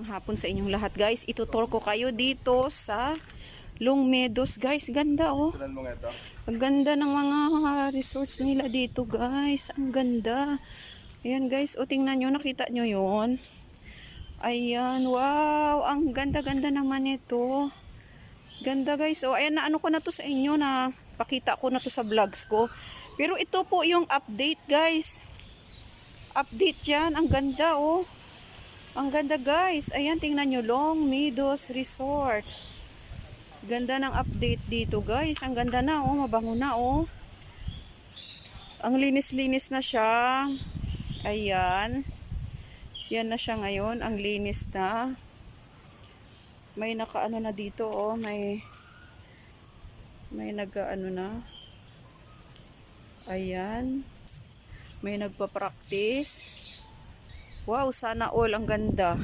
Magandang hapon sa inyong lahat, guys. Itutur ko kayo dito sa Long Meadows, guys. Ganda, oh. Ang ganda ng mga resorts nila dito, guys. Ang ganda. Ayan, guys. O, tingnan nyo. Nakita nyo yun? Ayan. Wow. Ang ganda-ganda naman ito. Ganda, guys. O, ayan, naano ko na to sa inyo na pakita ko na to sa vlogs ko. Pero ito po yung update, guys. Update yan. Ang ganda, oh. Ang ganda, guys. Ayan, tingnan nyo. Long Meadows Resort. Ganda ng update dito, guys. Ang ganda na, oh. Mabango na, oh. Ang linis-linis na siya. Ayan. Yan na siya ngayon. Ang linis na. May nakaano na dito, oh. May nag-ano na. Ayan. May nagpa-practice. Wow, sana all. Ang ganda.